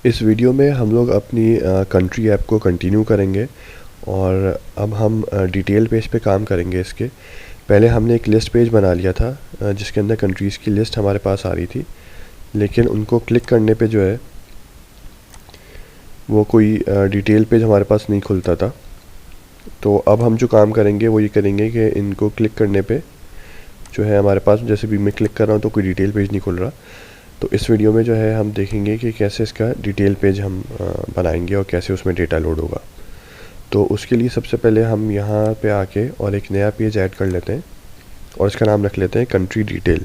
इस वीडियो में हम लोग अपनी कंट्री ऐप को कंटिन्यू करेंगे और अब हम डिटेल पेज पे काम करेंगे। इसके पहले हमने एक लिस्ट पेज बना लिया था जिसके अंदर कंट्रीज़ की लिस्ट हमारे पास आ रही थी, लेकिन उनको क्लिक करने पे जो है वो कोई डिटेल पेज हमारे पास नहीं खुलता था। तो अब हम जो काम करेंगे वो ये करेंगे कि इनको क्लिक करने पे जो है हमारे पास, जैसे भी मैं क्लिक कर रहा हूँ तो कोई डिटेल पेज नहीं खुल रहा। तो इस वीडियो में जो है हम देखेंगे कि कैसे इसका डिटेल पेज हम बनाएंगे और कैसे उसमें डेटा लोड होगा। तो उसके लिए सबसे पहले हम यहाँ पे आके और एक नया पेज ऐड कर लेते हैं और इसका नाम रख लेते हैं कंट्री डिटेल।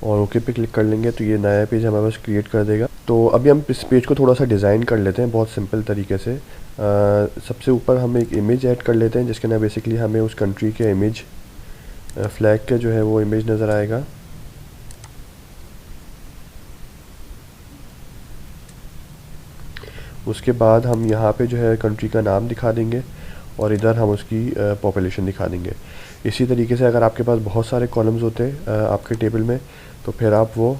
और ओके पे क्लिक कर लेंगे तो ये नया पेज हमारे पास क्रिएट कर देगा। तो अभी हम इस पेज को थोड़ा सा डिज़ाइन कर लेते हैं बहुत सिंपल तरीके से। सबसे ऊपर हम एक इमेज ऐड कर लेते हैं जिसके अंदर बेसिकली हमें उस कंट्री के इमेज, फ्लैग का जो है वो इमेज नज़र आएगा। उसके बाद हम यहाँ पे जो है कंट्री का नाम दिखा देंगे और इधर हम उसकी पॉपुलेशन दिखा देंगे। इसी तरीके से अगर आपके पास बहुत सारे कॉलम्स होते हैं आपके टेबल में, तो फिर आप वो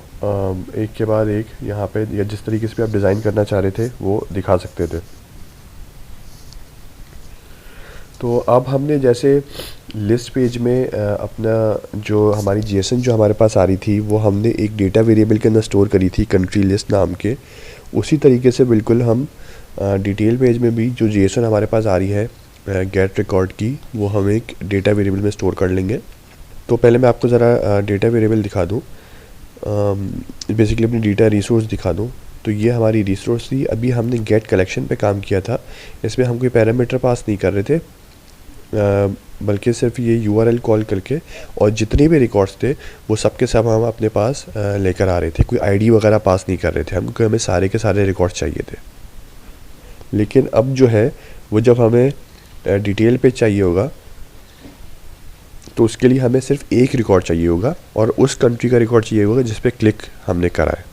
एक के बाद एक यहाँ पे या जिस तरीके से भी आप डिज़ाइन करना चाह रहे थे वो दिखा सकते थे। तो अब हमने जैसे लिस्ट पेज में अपना जो हमारी जेसन जो हमारे पास आ रही थी वो हमने एक डेटा वेरिएबल के अंदर स्टोर करी थी कंट्री लिस्ट नाम के। उसी तरीके से बिल्कुल हम डिटेल पेज में भी जो जेसन हमारे पास आ रही है गेट रिकॉर्ड की, वो हम एक डेटा वेरिएबल में स्टोर कर लेंगे। तो पहले मैं आपको ज़रा डेटा वेरिएबल दिखा दूँ, बेसिकली अपनी डेटा रिसोर्स दिखा दूँ। तो ये हमारी रिसोर्स थी। अभी हमने गेट कलेक्शन पे काम किया था, इसमें हम कोई पैरामीटर पास नहीं कर रहे थे, बल्कि सिर्फ ये यूआरएल कॉल करके और जितने भी रिकॉर्ड्स थे वो सब के सब हम अपने पास लेकर आ रहे थे। कोई आईडी वगैरह पास नहीं कर रहे थे हम, क्योंकि हमें सारे के सारे रिकॉर्ड्स चाहिए थे। लेकिन अब जो है वो जब हमें डिटेल पे चाहिए होगा तो उसके लिए हमें सिर्फ एक रिकॉर्ड चाहिए होगा और उस कंट्री का रिकॉर्ड चाहिए होगा जिस पे क्लिक हमने करा है।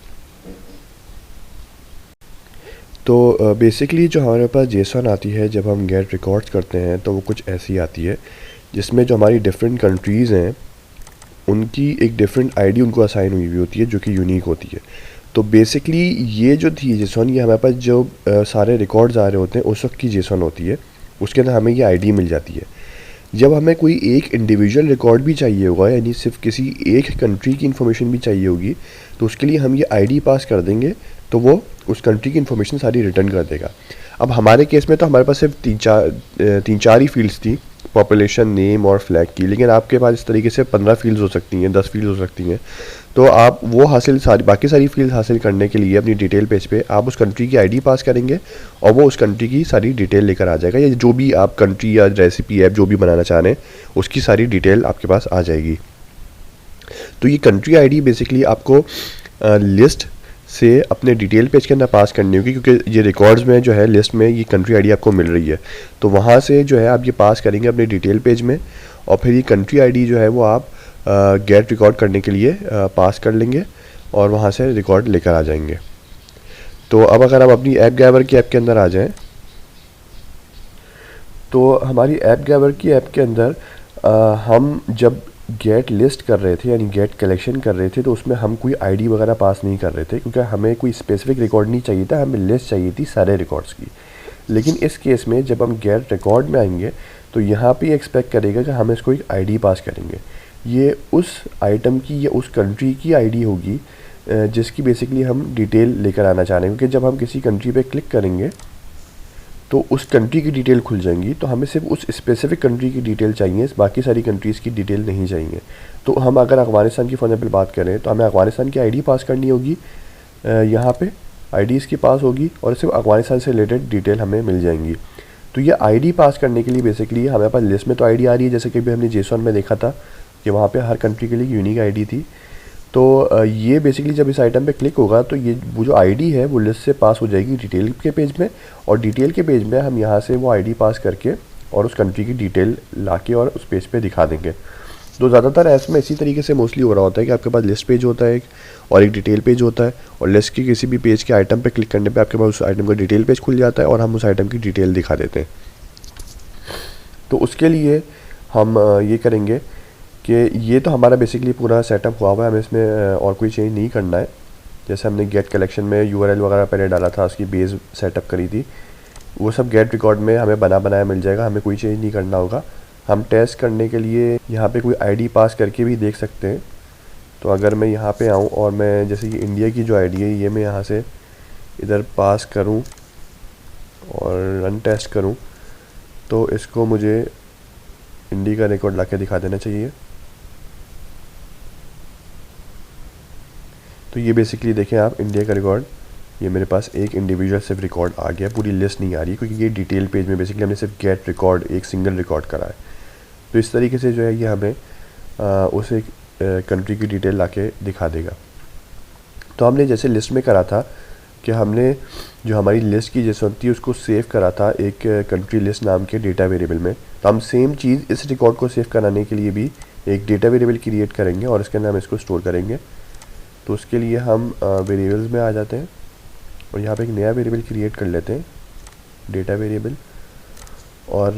तो बेसिकली जो हमारे पास जेसन आती है जब हम गेट रिकॉर्ड्स करते हैं तो वो कुछ ऐसी आती है जिसमें जो हमारी डिफरेंट कंट्रीज़ हैं उनकी एक डिफरेंट आईडी उनको असाइन हुई होती है जो कि यूनिक होती है। तो बेसिकली ये जो थी जेसन, ये हमारे पास जो सारे रिकॉर्ड्स आ रहे होते हैं उस वक्त की जेसन होती है, उसके अंदर हमें ये आईडी मिल जाती है। जब हमें कोई एक इंडिविजुअल रिकॉर्ड भी चाहिए होगा, यानी सिर्फ किसी एक कंट्री की इन्फॉर्मेशन भी चाहिए होगी, तो उसके लिए हम ये आईडी पास कर देंगे तो वो उस कंट्री की इन्फॉर्मेशन सारी रिटर्न कर देगा। अब हमारे केस में तो हमारे पास सिर्फ तीन चार ही फील्ड्स थी, पॉपुलेशन, नेम और फ्लैग की, लेकिन आपके पास इस तरीके से 15 फील्ड्स हो सकती हैं, 10 फील्ड्स हो सकती हैं। तो आप वो बाकी सारी फील्ड हासिल करने के लिए अपनी डिटेल पेज पे आप उस कंट्री की आईडी पास करेंगे और वो उस कंट्री की सारी डिटेल लेकर आ जाएगा, या जो भी आप कंट्री या रेसिपी ऐप जो भी बनाना चाह रहे हैं उसकी सारी डिटेल आपके पास आ जाएगी। तो ये कंट्री आईडी बेसिकली आपको लिस्ट से अपने डिटेल पेज के अंदर पास करनी होगी, क्योंकि ये रिकॉर्ड्स में जो है लिस्ट में ये कंट्री आईडी आपको मिल रही है। तो वहाँ से जो है आप ये पास करेंगे अपने डिटेल पेज में और फिर ये कंट्री आईडी जो है वो आप गेट रिकॉर्ड करने के लिए पास कर लेंगे और वहाँ से रिकॉर्ड लेकर आ जाएंगे। तो अब अगर आप अपनी ऐप गैवर की ऐप के अंदर आ जाएं, तो हमारी ऐप गैवर की ऐप के अंदर हम जब गेट लिस्ट कर रहे थे यानी गेट कलेक्शन कर रहे थे तो उसमें हम कोई आईडी वगैरह पास नहीं कर रहे थे, क्योंकि हमें कोई स्पेसिफिक रिकॉर्ड नहीं चाहिए था, हमें लिस्ट चाहिए थी सारे रिकॉर्ड्स की। लेकिन इस केस में जब हम गेट रिकॉर्ड में आएंगे तो यहाँ पे एक्सपेक्ट करेगा कि हम इसको एक आईडी पास करेंगे। ये उस आइटम की या उस कंट्री की आईडी होगी जिसकी बेसिकली हम डिटेल लेकर आना चाह रहे हैं, क्योंकि जब हम किसी कंट्री पे क्लिक करेंगे तो उस कंट्री की डिटेल खुल जाएंगी। तो हमें सिर्फ उस स्पेसिफिक कंट्री की डिटेल चाहिए, बाकी सारी कंट्रीज़ की डिटेल नहीं चाहिए। तो हम अगर अफ़गानिस्तान की फॉर एग्जाम्पल बात करें तो हमें अफ़गानिस्तान की आईडी पास करनी होगी, यहाँ पे आईडी इसकी पास होगी और सिर्फ अफ़गानिस्तान से रिलेटेड डिटेल हमें मिल जाएंगी। तो ये आईडी पास करने के लिए बेसिकली हमारे पास लिस्ट में तो आईडी आ रही है, जैसे कि भी हमने जेसन में देखा था कि वहाँ पे हर कंट्री के लिए यूनिक आईडी थी। तो ये बेसिकली जब इस आइटम पे क्लिक होगा तो ये वो जो आईडी है वो लिस्ट से पास हो जाएगी डिटेल के पेज में, और डिटेल के पेज में हम यहाँ से वो आईडी पास करके और उस कंट्री की डिटेल लाके और उस पेज पे दिखा देंगे। तो ज़्यादातर ऐप में इसी तरीके से मोस्टली हो रहा होता है कि आपके पास लिस्ट पेज होता है एक और एक डिटेल पेज होता है, और लिस्ट की किसी भी पेज के आइटम पे क्लिक करने पे आपके पास उस आइटम का डिटेल पेज खुल जाता है और हम उस आइटम की डिटेल दिखा देते हैं। तो उसके लिए हम ये करेंगे कि ये तो हमारा बेसिकली पूरा सेटअप हुआ हुआ है, हमें इसमें और कोई चेंज नहीं करना है। जैसे हमने गेट कलेक्शन में यूआरएल वगैरह पहले डाला था, उसकी बेस सेटअप करी थी, वो सब गेट रिकॉर्ड में हमें बना बनाया मिल जाएगा, हमें कोई चेंज नहीं करना होगा। हम टेस्ट करने के लिए यहाँ पे कोई आईडी पास करके भी देख सकते हैं। तो अगर मैं यहाँ पे आऊँ और मैं जैसे ये इंडिया की जो आईडी है ये मैं यहाँ से इधर पास करूँ और रन टेस्ट करूँ, तो इसको मुझे इंडिया का रिकॉर्ड ला के दिखा देना चाहिए। तो ये बेसिकली देखें आप, इंडिया का रिकॉर्ड, ये मेरे पास एक इंडिविजुअल सिर्फ रिकॉर्ड आ गया, पूरी लिस्ट नहीं आ रही, क्योंकि ये डिटेल पेज में बेसिकली हमने सिर्फ गेट रिकॉर्ड एक सिंगल रिकॉर्ड करा है। तो इस तरीके से जो है ये हमें उस एक कंट्री की डिटेल लाके दिखा देगा। तो हमने जैसे लिस्ट में करा था कि हमने जो हमारी लिस्ट की जैसे होती है उसको सेव करा था एक कंट्री लिस्ट नाम के डेटा वेरिएबल में, तो हम सेम चीज़ इस रिकॉर्ड को सेव कराने के लिए भी एक डेटा वेरिएबल क्रिएट करेंगे और इसके अंदर हम इसको स्टोर करेंगे। तो उसके लिए हम वेरिएबल्स में आ जाते हैं और यहाँ पे एक नया वेरिएबल क्रिएट कर लेते हैं, डेटा वेरिएबल, और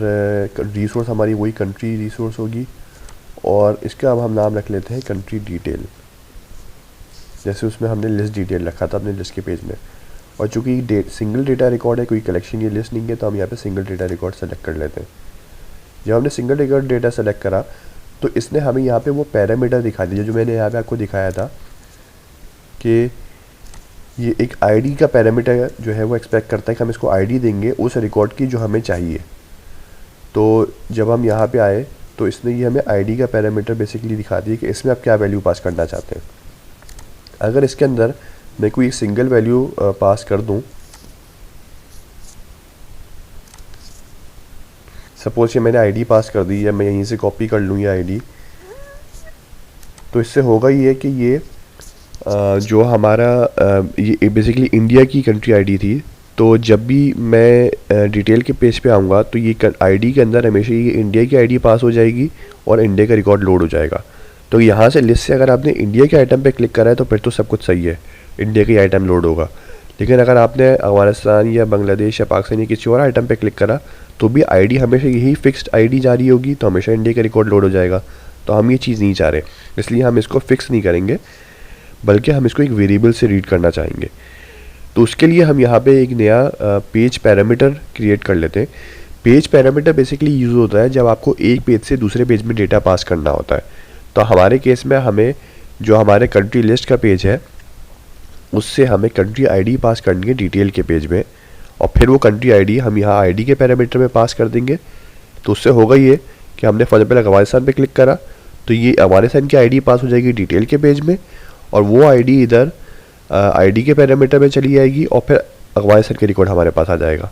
रिसोर्स हमारी वही कंट्री रिसोर्स होगी, और इसका अब हम नाम रख लेते हैं कंट्री डिटेल, जैसे उसमें हमने लिस्ट डिटेल रखा था अपने लिस्ट के पेज में। और चूँकि सिंगल डेटा रिकॉर्ड है, कोई कलेक्शन या लिस्ट नहीं है, तो हम यहाँ पे सिंगल डेटा रिकॉर्ड सेलेक्ट कर लेते हैं। जब हमने सिंगल रिकॉर्ड डेटा सेलेक्ट करा तो इसने हमें यहाँ पे वो पैरामीटर दिखा दिया जो मैंने यहाँ पे आपको दिखाया था कि ये एक आईडी का पैरामीटर जो है वो एक्सपेक्ट करता है कि हम इसको आईडी देंगे उस रिकॉर्ड की जो हमें चाहिए। तो जब हम यहाँ पे आए तो इसने ये हमें आईडी का पैरामीटर बेसिकली दिखा दिया कि इसमें आप क्या वैल्यू पास करना चाहते हैं। अगर इसके अंदर मैं कोई एक सिंगल वैल्यू पास कर दूं, सपोज ये मैंने आईडी पास कर दी या मैं यहीं से कॉपी कर लूँ ये आईडी, तो इससे होगा ये कि ये जो हमारा ये बेसिकली इंडिया की कंट्री आईडी थी, तो जब भी मैं डिटेल के पेज पे आऊँगा तो ये आईडी के अंदर हमेशा ये इंडिया की आईडी पास हो जाएगी और इंडिया का रिकॉर्ड लोड हो जाएगा। तो यहाँ से लिस्ट से अगर आपने इंडिया के आइटम पे क्लिक करा है तो फिर तो सब कुछ सही है, इंडिया की आइटम लोड होगा। लेकिन अगर आपने अफगानिस्तान या बांग्लादेश या पाकिस्तान या किसी और आइटम पे क्लिक करा तो भी आईडी हमेशा यही फिक्स्ड आईडी जा रही होगी, तो हमेशा इंडिया का रिकॉर्ड लोड हो जाएगा। तो हम ये चीज़ नहीं चाह रहे, इसलिए हम इसको फिक्स नहीं करेंगे, बल्कि हम इसको एक वेरिएबल से रीड करना चाहेंगे। तो उसके लिए हम यहाँ पे एक नया पेज पैरामीटर क्रिएट कर लेते हैं। पेज पैरामीटर बेसिकली यूज़ होता है जब आपको एक पेज से दूसरे पेज में डेटा पास करना होता है। तो हमारे केस में हमें जो हमारे कंट्री लिस्ट का पेज है उससे हमें कंट्री आईडी पास करनी है डिटेल के पेज में, और फिर वो कंट्री आईडी हम यहाँ आईडी के पैरामीटर में पास कर देंगे। तो उससे होगा ये कि हमने फॉर एग्जाम्पल अफगानिस्तान पे क्लिक करा तो ये अफगानिस्तान की आईडी पास हो जाएगी डिटेल के पेज में, और वो आईडी इधर आईडी के पैरामीटर में चली जाएगी और फिर अफगानिस्तान के रिकॉर्ड हमारे पास आ जाएगा।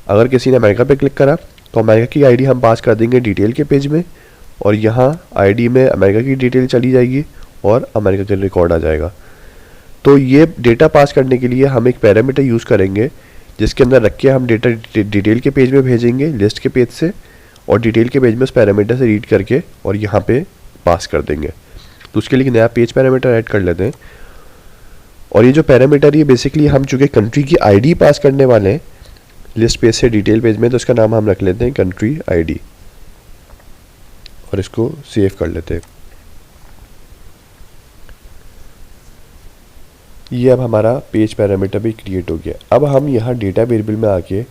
अगर किसी ने अमेरिका पे क्लिक करा तो अमेरिका की आईडी हम पास कर देंगे डिटेल के पेज में, और यहाँ आईडी में अमेरिका की डिटेल चली जाएगी और अमेरिका का रिकॉर्ड आ जाएगा। तो ये डेटा पास करने के लिए हम एक पैरामीटर यूज़ करेंगे जिसके अंदर रख के हम डेटा डिटेल के पेज में भेजेंगे लिस्ट के पेज से, और डिटेल के पेज में उस पैरामीटर से रीड करके और यहाँ पे पास कर देंगे। तो उसके लिए एक नया पेज पैरामीटर ऐड कर लेते हैं। और ये जो पैरामीटर ये बेसिकली हम चूँकि कंट्री की आईडी पास करने वाले हैं लिस्ट पेज से डिटेल पेज में, तो इसका नाम हम रख लेते हैं कंट्री आईडी और इसको सेव कर लेते हैं। ये अब हमारा पेज पैरामीटर भी क्रिएट हो गया। अब हम यहाँ डेटा वेरिएबल में आके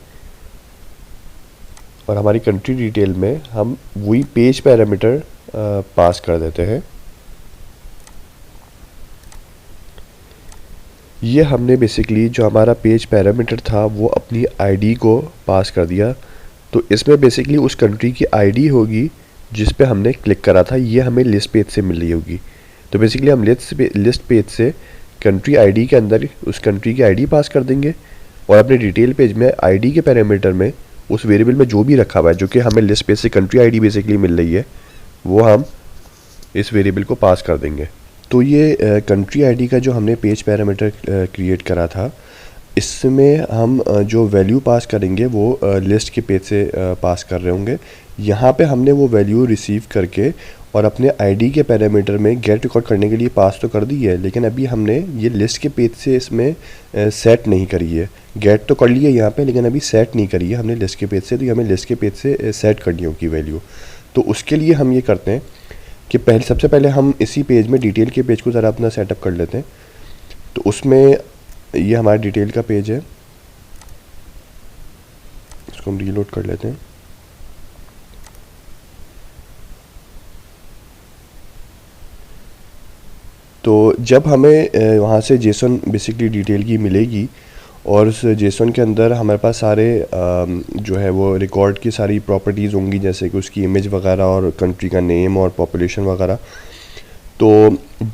और हमारी कंट्री डिटेल में हम वही पेज पैरामीटर पास कर देते हैं। ये हमने बेसिकली जो हमारा पेज पैरामीटर था वो अपनी आईडी को पास कर दिया। तो इसमें बेसिकली उस कंट्री की आईडी होगी जिस पे हमने क्लिक करा था, ये हमें लिस्ट पेज से मिल रही होगी। तो बेसिकली हम लिस्ट पेज से कंट्री आईडी के अंदर उस कंट्री की आईडी पास कर देंगे और अपने डिटेल पेज में आईडी के पैरामीटर में उस वेरिएबल में जो भी रखा हुआ है जो कि हमें लिस्ट पेज से कंट्री आईडी बेसिकली मिल रही है वो हम इस वेरिएबल को पास कर देंगे। तो ये कंट्री आईडी का जो हमने पेज पैरामीटर क्रिएट करा था, इसमें हम जो वैल्यू पास करेंगे वो लिस्ट के पेज से पास कर रहे होंगे। यहाँ पे हमने वो वैल्यू रिसीव करके और अपने आईडी के पैरामीटर में गेट रिकॉर्ड करने के लिए पास तो कर दी है, लेकिन अभी हमने ये लिस्ट के पेज से इसमें सेट नहीं करी है। गेट तो कर लिया यहाँ पे, लेकिन अभी सेट नहीं करी है हमने लिस्ट के पेज से, तो ये हमें लिस्ट के पेज से सेट करनी होगी वैल्यू। तो उसके लिए हम ये करते हैं कि सबसे पहले हम इसी पेज में डिटेल के पेज को ज़रा अपना सेटअप कर लेते हैं। तो उसमें ये हमारा डिटेल का पेज है, इसको हम रीलोड कर लेते हैं। तो जब हमें वहाँ से जेसन बेसिकली डिटेल की मिलेगी और उस जेसन के अंदर हमारे पास सारे जो है वो रिकॉर्ड की सारी प्रॉपर्टीज़ होंगी, जैसे कि उसकी इमेज वगैरह और कंट्री का नेम और पॉपुलेशन वगैरह। तो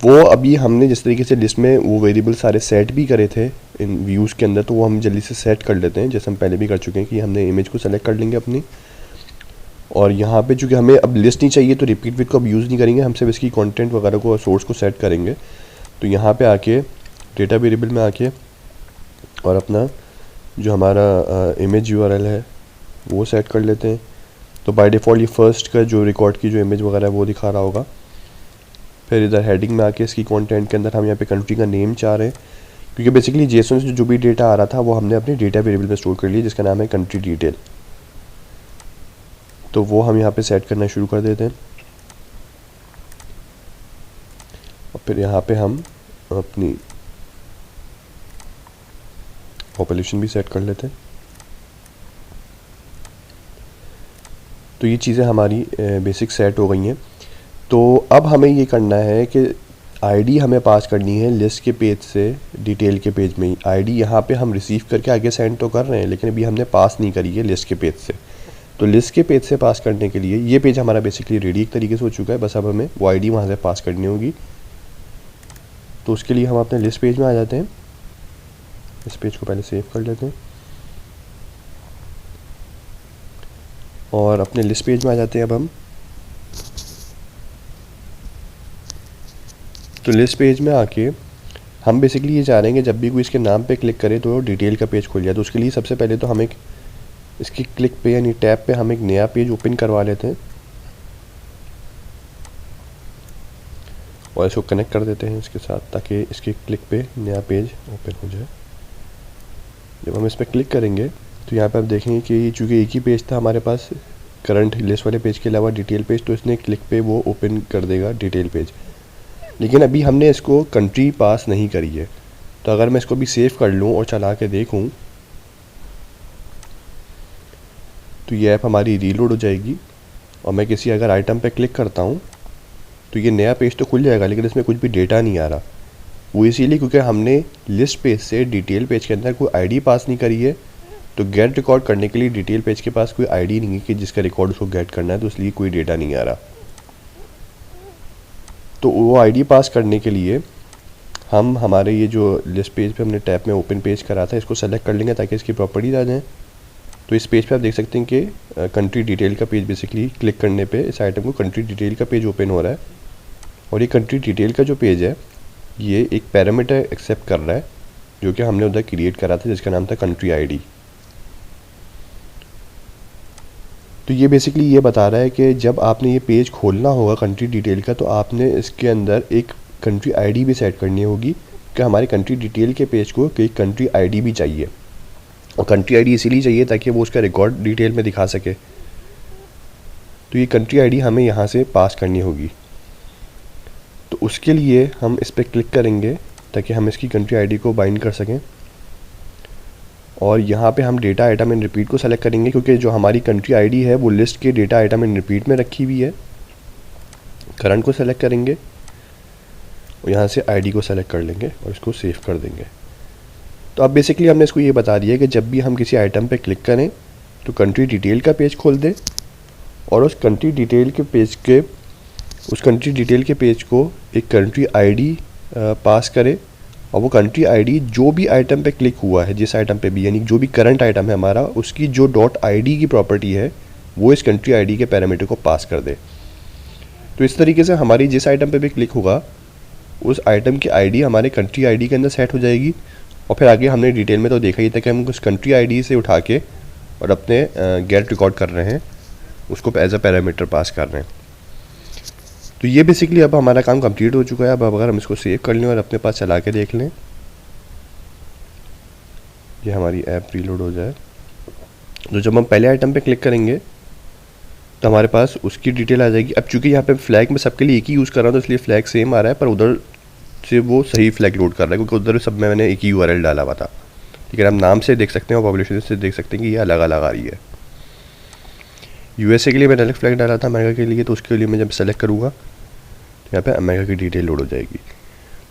वो अभी हमने जिस तरीके से लिस्ट में वो वेरिएबल सारे सेट भी करे थे इन व्यूज़ के अंदर, तो वो हम जल्दी से सेट कर लेते हैं, जैसे हम पहले भी कर चुके हैं कि हमने इमेज को सेलेक्ट कर लेंगे अपनी। और यहाँ पे चूँकि हमें अब लिस्ट नहीं चाहिए तो रिपीट विद को अब यूज़ नहीं करेंगे, हम सिर्फ इसकी कंटेंट वगैरह को सोर्स को सेट करेंगे। तो यहाँ पे आके डेटा वेरिएबल में आके और अपना जो हमारा इमेज यूआरएल है वो सेट कर लेते हैं। तो बाय डिफ़ॉल्ट ये फर्स्ट का जो रिकॉर्ड की जो इमेज वगैरह है वो दिखा रहा होगा। फिर इधर हेडिंग में आके इसकी कंटेंट के अंदर हम यहाँ पे कंट्री का नेम चाह रहे हैं, क्योंकि बेसिकली जेसन से जो भी डेटा आ रहा था वो हमने अपने डेटा वेरिएबल में स्टोर कर लिया, जिसका नाम है कंट्री डिटेल। तो वो हम यहाँ पे सेट करना शुरू कर देते हैं और फिर यहाँ पे हम अपनी पॉपुलेशन भी सेट कर लेते हैं। तो ये चीज़ें हमारी बेसिक सेट हो गई हैं। तो अब हमें ये करना है कि आईडी हमें पास करनी है लिस्ट के पेज से डिटेल के पेज में ही। आईडी यहाँ पे हम रिसीव करके आगे सेंड तो कर रहे हैं, लेकिन अभी हमने पास नहीं करी है लिस्ट के पेज से। तो लिस्ट के पेज से पास करने के लिए ये पेज हमारा बेसिकली रेडी एक तरीके से हो चुका है, बस अब हमें वो आईडी वहाँ से पास करनी होगी। तो उसके लिए हम अपने लिस्ट पेज में आ जाते हैं, इस पेज को पहले सेव कर लेते हैं और अपने लिस्ट पेज में आ जाते हैं अब हम। तो लिस्ट पेज में आके हम बेसिकली ये चाह रहे हैं कि जब भी कोई इसके नाम पे क्लिक करे तो डिटेल का पेज खुल जाए। तो उसके लिए सबसे पहले तो हम एक इसकी क्लिक पे यानी टैब पे हम एक नया पेज ओपन करवा लेते हैं और इसको कनेक्ट कर देते हैं इसके साथ, ताकि इसके क्लिक पे नया पेज ओपन हो जाए। जब हम इस पर क्लिक करेंगे तो यहाँ पे आप देखेंगे कि चूँकि एक ही पेज था हमारे पास करंट लिस्ट वाले पेज के अलावा डिटेल पेज, तो इसने क्लिक पे वो ओपन कर देगा डिटेल पेज। लेकिन अभी हमने इसको कंट्री पास नहीं करी है। तो अगर मैं इसको भी सेव कर लूँ और चला के देखूँ तो ये ऐप हमारी रीलोड हो जाएगी और मैं किसी अगर आइटम पे क्लिक करता हूँ तो ये नया पेज तो खुल जाएगा, लेकिन इसमें कुछ भी डेटा नहीं आ रहा। वो इसीलिए क्योंकि हमने लिस्ट पेज से डिटेल पेज के अंदर कोई आईडी पास नहीं करी है। तो गेट रिकॉर्ड करने के लिए डिटेल पेज के पास कोई आईडी नहीं है कि जिसका रिकॉर्ड उसको गेट करना है, तो इसलिए कोई डेटा नहीं आ रहा। तो वो आईडी पास करने के लिए हम हमारे ये जो लिस्ट पेज पे हमने टैब में ओपन पेज करा था इसको सेलेक्ट कर लेंगे ताकि इसकी प्रॉपर्टीज आ जाएँ। तो इस पेज पे आप देख सकते हैं कि कंट्री डिटेल का पेज बेसिकली क्लिक करने पे इस आइटम को कंट्री डिटेल का पेज ओपन हो रहा है। और ये कंट्री डिटेल का जो पेज है ये एक पैरामीटर एक्सेप्ट कर रहा है जो कि हमने उधर क्रिएट करा था, जिसका नाम था कंट्री आईडी। तो ये बेसिकली ये बता रहा है कि जब आपने ये पेज खोलना होगा कंट्री डिटेल का, तो आपने इसके अंदर एक कंट्री आईडी भी सेट करनी होगी कि हमारे कंट्री डिटेल के पेज को एक कंट्री आईडी भी चाहिए। और कंट्री आईडी इसीलिए चाहिए ताकि वो उसका रिकॉर्ड डिटेल में दिखा सके। तो ये कंट्री आईडी हमें यहाँ से पास करनी होगी। तो उसके लिए हम इस पर क्लिक करेंगे ताकि हम इसकी कंट्री आईडी को बाइंड कर सकें। और यहाँ पे हम डेटा आइटम इन रिपीट को सेलेक्ट करेंगे, क्योंकि जो हमारी कंट्री आईडी है वो लिस्ट के डेटा आइटम इन रिपीट में रखी हुई है। करंट को सेलेक्ट करेंगे और यहाँ से आईडी को सेलेक्ट कर लेंगे और इसको सेव कर देंगे। तो अब बेसिकली हमने इसको ये बता दिया कि जब भी हम किसी आइटम पे क्लिक करें तो कंट्री डिटेल का पेज खोल दे और उस कंट्री डिटेल के पेज को एक कंट्री आईडी पास करे। और वो कंट्री आईडी जो भी आइटम पे क्लिक हुआ है, जिस आइटम पे भी, यानी जो भी करंट आइटम है हमारा, उसकी जो डॉट आईडी की प्रॉपर्टी है वो इस कंट्री आईडी के पैरामीटर को पास कर दे। तो इस तरीके से हमारी जिस आइटम पे भी क्लिक होगा उस आइटम की आईडी हमारे कंट्री आईडी के अंदर सेट हो जाएगी। और फिर आगे हमने डिटेल में तो देखा ही था कि हम उस कंट्री आईडी से उठा के और अपने गेट रिकॉर्ड कर रहे हैं, उसको एज अ पैरामीटर पास कर रहे हैं। तो ये बेसिकली अब हमारा काम कंप्लीट हो चुका है। अब अगर हम इसको सेव कर लें और अपने पास चला के देख लें, ये हमारी ऐप रीलोड हो जाए। तो जब हम पहले आइटम पे क्लिक करेंगे तो हमारे पास उसकी डिटेल आ जाएगी। अब चूंकि यहाँ पे फ्लैग में सबके लिए एक ही यूज़ कर रहा हूँ तो इसलिए फ्लैग सेम आ रहा है, पर उधर से वो सही फ्लैग लोड कर रहा है क्योंकि उधर सब में मैंने एक ही यूआरएल डाला हुआ था। लेकिन आप नाम से देख सकते हैं और पॉपुलेशन से देख सकते हैं कि ये अलग अलग आ रही है। यूएसए के लिए मैंने अलग फ्लैग डाला था अमेरिका के लिए, तो उसके लिए मैं जब सेलेक्ट करूँगा तो यहाँ पे अमेरिका की डिटेल लोड हो जाएगी।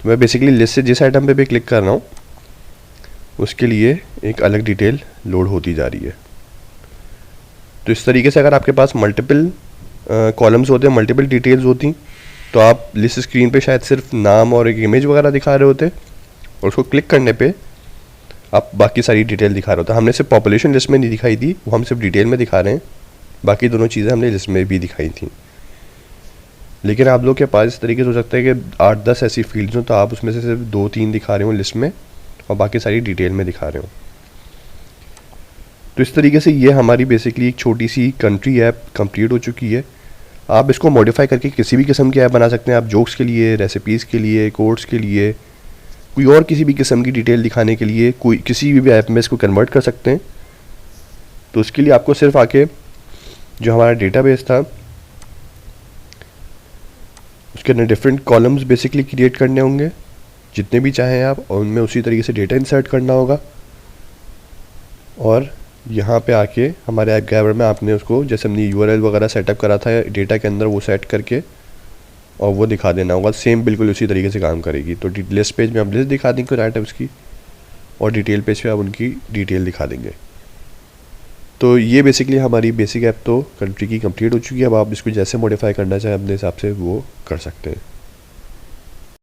तो मैं बेसिकली लिस्ट से जिस आइटम पे भी क्लिक कर रहा हूँ उसके लिए एक अलग डिटेल लोड होती जा रही है। तो इस तरीके से अगर आपके पास मल्टीपल कॉलम्स होते हैं, मल्टीपल डिटेल्स होती, तो आप लिस्ट स्क्रीन पे शायद सिर्फ नाम और एक इमेज वगैरह दिखा रहे होते और उसको क्लिक करने पे आप बाकी सारी डिटेल दिखा रहे होते। हमने सिर्फ पॉपुलेशन लिस्ट में नहीं दिखाई थी, वो हम सिर्फ डिटेल में दिखा रहे हैं, बाकी दोनों चीज़ें हमने लिस्ट में भी दिखाई थी। लेकिन आप लोग के पास इस तरीके से हो सकता है कि 8-10 ऐसी फील्ड्स हों तो आप उसमें से सिर्फ 2-3 दिखा रहे हो लिस्ट में और बाकी सारी डिटेल में दिखा रहे हो। तो इस तरीके से ये हमारी बेसिकली एक छोटी सी कंट्री ऐप कंप्लीट हो चुकी है। आप इसको मॉडिफाई करके किसी भी किस्म की ऐप बना सकते हैं। आप जोक्स के लिए, रेसिपीज़ के लिए, कोड्स के लिए, कोई और किसी भी किस्म की डिटेल दिखाने के लिए कोई किसी भी ऐप में इसको कन्वर्ट कर सकते हैं। तो उसके लिए आपको सिर्फ आके जो हमारा डेटाबेस था उसके अंदर डिफरेंट कॉलम्स बेसिकली क्रिएट करने होंगे जितने भी चाहें आप, और उनमें उसी तरीके से डेटा इंसर्ट करना होगा। और यहाँ पे आके हमारे ऐप गैबर में आपने उसको जैसे हमने यूआरएल वगैरह सेटअप करा था डेटा के अंदर वो सेट करके और वो दिखा देना होगा। सेम बिल्कुल उसी तरीके से काम करेगी। तो लिस्ट पेज में आप लिस्ट दिखा देंगे आइटम्स की और डिटेल पेज पे आप उनकी डिटेल दिखा देंगे। तो ये बेसिकली हमारी बेसिक ऐप तो कंट्री की कंप्लीट हो चुकी है। अब आप इसको जैसे मॉडिफाई करना चाहें अपने हिसाब से वो कर सकते हैं।